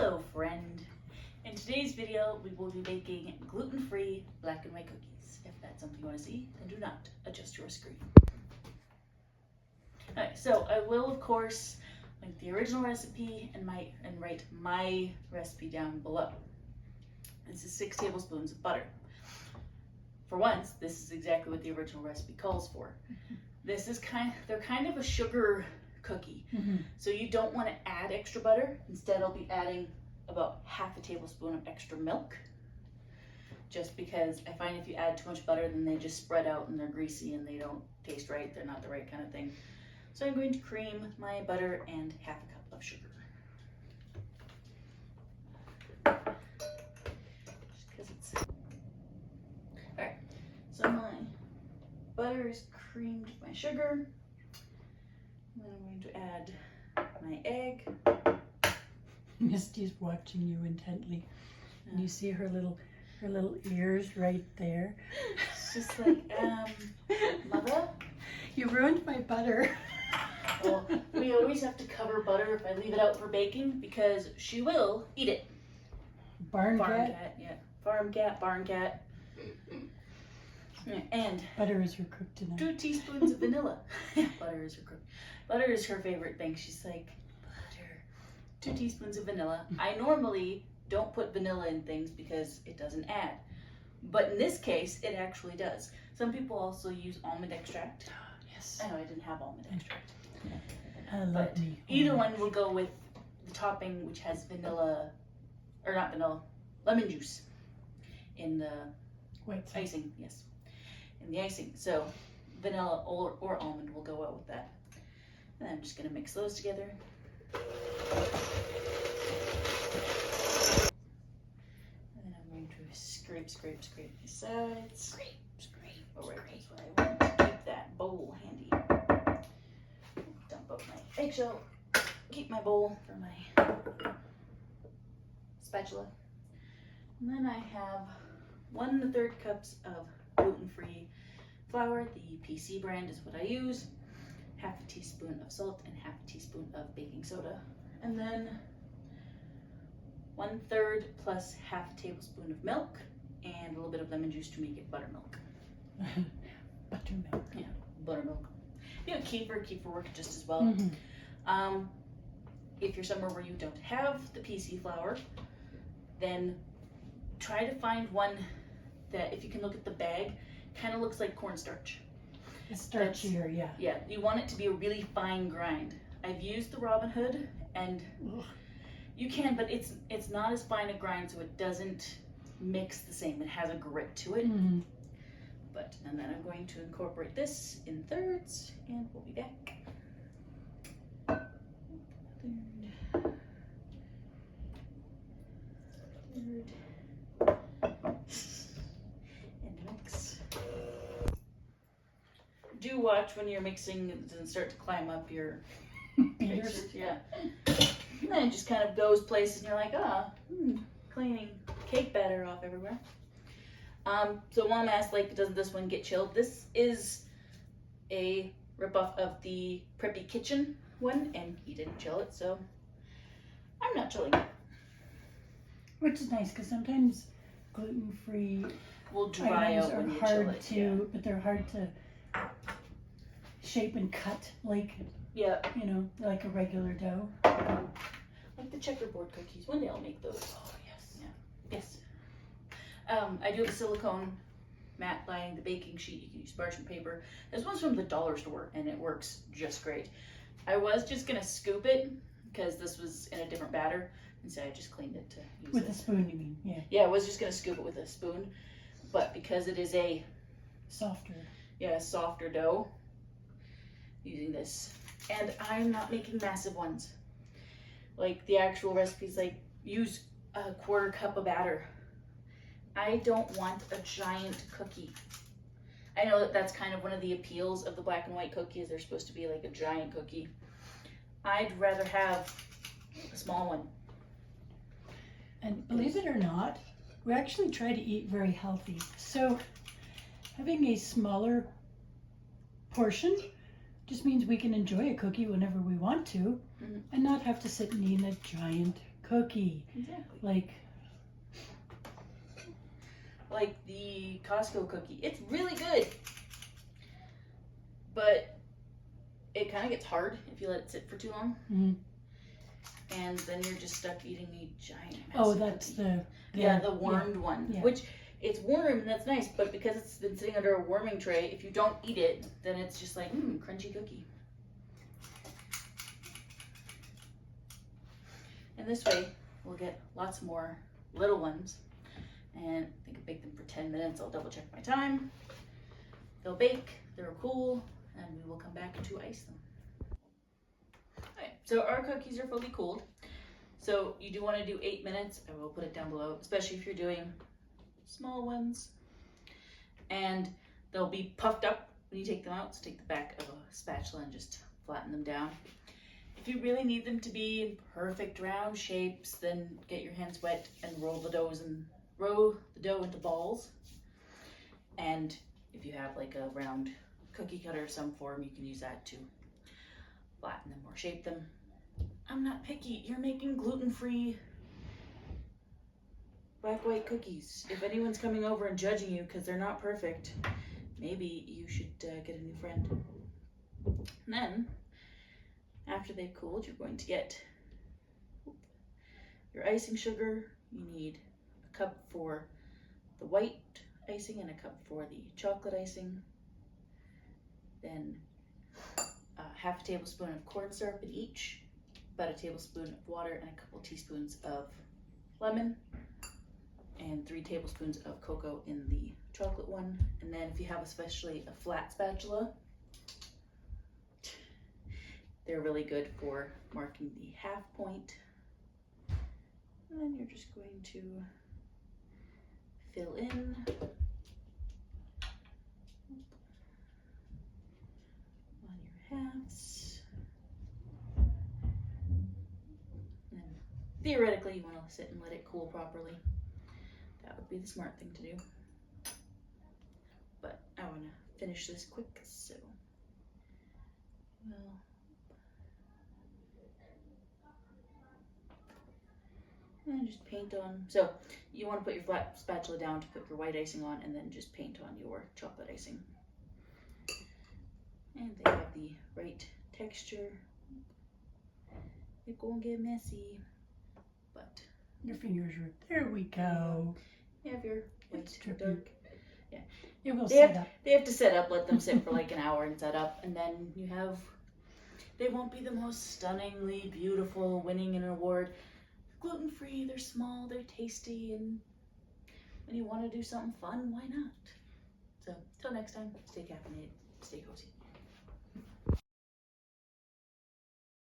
Hello friend! In today's video we will be baking gluten-free black and white cookies. If that's something you want to see, then do not adjust your screen. Alright, so I will of course link the original recipe and write my recipe down below. This is 6 tablespoons of butter. For once, this is exactly what the original recipe calls for. This is they're kind of a sugar cookie. So you don't want to add extra butter. Instead, I'll be adding about half a tablespoon of extra milk. Just because I find if you add too much butter, then they just spread out and they're greasy and they don't taste right. They're not the right kind of thing. So I'm going to cream my butter and half a cup of sugar. Just because it's... Alright, so my butter is creamed with my sugar. Then I'm going to add my egg. Misty's watching you intently, and you see her little ears right there. It's just like, Mother? You ruined my butter. Well, we always have to cover butter if I leave it out for baking because she will eat it. Farm cat, yeah. Farm cat, barn cat. And butter is her kryptonite. 2 teaspoons of vanilla. Butter is her kryptonite. Butter is her favorite thing. She's like, butter. 2 teaspoons of vanilla. I normally don't put vanilla in things because it doesn't add. But in this case, it actually does. Some people also use almond extract. Yes. I know I didn't have almond extract. But either one will go with the topping, which has vanilla, or not vanilla, lemon juice in the white icing. Yes, in the icing. So vanilla or almond will go well with that. And I'm just going to mix those together. And then I'm going to scrape the sides. Scrape. Alright, that's what I want to keep that bowl handy. Dump out my eggshell. Keep my bowl for my spatula. And then I have 1 1/3 cups of gluten-free flour. The PC brand is what I use. Half a teaspoon of salt and half a teaspoon of baking soda. And then 1/3 plus half a tablespoon of milk and a little bit of lemon juice to make it buttermilk. Buttermilk. Yeah, buttermilk. You know, kefir works just as well. If you're somewhere where you don't have the PC flour, then try to find one that, if you can look at the bag, kind of looks like cornstarch. It's starchier, yeah. Yeah, you want it to be a really fine grind. I've used the Robin Hood, and you can, but it's not as fine a grind, so it doesn't mix the same. It has a grit to it. And then I'm going to incorporate this in thirds, and we'll be back. Third. And mix. Do watch when you're mixing and start to climb up your Beaters. Yeah. And then it just kind of goes places and you're like, cleaning cake batter off everywhere. So Mom asked, like, doesn't this one get chilled? This is a ripoff of the Preppy Kitchen one, and he didn't chill it, so I'm not chilling it. Which is nice, because sometimes gluten-free will dry out when you chill it. But they're hard to shape and cut like, you know, like a regular dough. Like the checkerboard cookies. One day I'll make those. Oh, yes. Yeah. Yes. I do have a silicone mat lining the baking sheet. You can use parchment paper. This one's from the dollar store, and it works just great. I was just going to scoop it, because this was in a different batter. Instead, I just cleaned it to use With a spoon, you mean? Yeah. Yeah, I was just going to scoop it with a spoon. But because it is a... Softer. Yeah, softer dough, using this. And I'm not making massive ones. Like, the actual recipe's like, use a 1/4 cup of batter. I don't want a giant cookie. I know that that's kind of one of the appeals of the black and white cookie, is they're supposed to be like a giant cookie. I'd rather have a small one. And believe it or not, we actually try to eat very healthy. So having a smaller portion just means we can enjoy a cookie whenever we want to and not have to sit and eat a giant cookie. cookie. Exactly. Like the Costco cookie. It's really good. But it kind of gets hard if you let it sit for too long. Mm. And then you're just stuck eating a giant Oh, that's cookie. The wormed one. Yeah. Which, it's warm and that's nice, but because it's been sitting under a warming tray, if you don't eat it, then it's just like, crunchy cookie. And this way, we'll get lots more little ones. And I think I bake them for 10 minutes. I'll double check my time. They'll bake, they're cool, and we will come back to ice them. Okay, so our cookies are fully cooled. So you do want to do 8 minutes. I will put it down below, especially if you're doing small ones. And they'll be puffed up when you take them out. So take the back of a spatula and just flatten them down. If you really need them to be in perfect round shapes, then get your hands wet and roll the dough into balls. And if you have like a round cookie cutter of some form, you can use that to flatten them or shape them. I'm not picky. You're making gluten-free black white cookies. If anyone's coming over and judging you because they're not perfect, maybe you should get a new friend. And then, after they've cooled, you're going to get your icing sugar. You need a cup for the white icing and a cup for the chocolate icing. Then half a tablespoon of corn syrup in each, about a tablespoon of water, and a couple teaspoons of lemon, and 3 tablespoons of cocoa in the chocolate one. And then if you have especially a flat spatula, they're really good for marking the half point. And then you're just going to fill in on your halves. And then theoretically you want to sit and let it cool properly. That would be the smart thing to do. But I want to finish this quick, so well. And just paint on. So you want to put your flat spatula down to put your white icing on, and then just paint on your chocolate icing. And they have the right texture. It's gonna get messy, but your fingers are there. We go. You have your white It's tricky. dark. Yeah, It will set up. They have to set up. Let them sit for like an hour and set up, and then you have. They won't be the most stunningly beautiful, winning an award. Gluten-free, they're small, they're tasty, and when you want to do something fun, why not? So, till next time, stay caffeinated, stay cozy.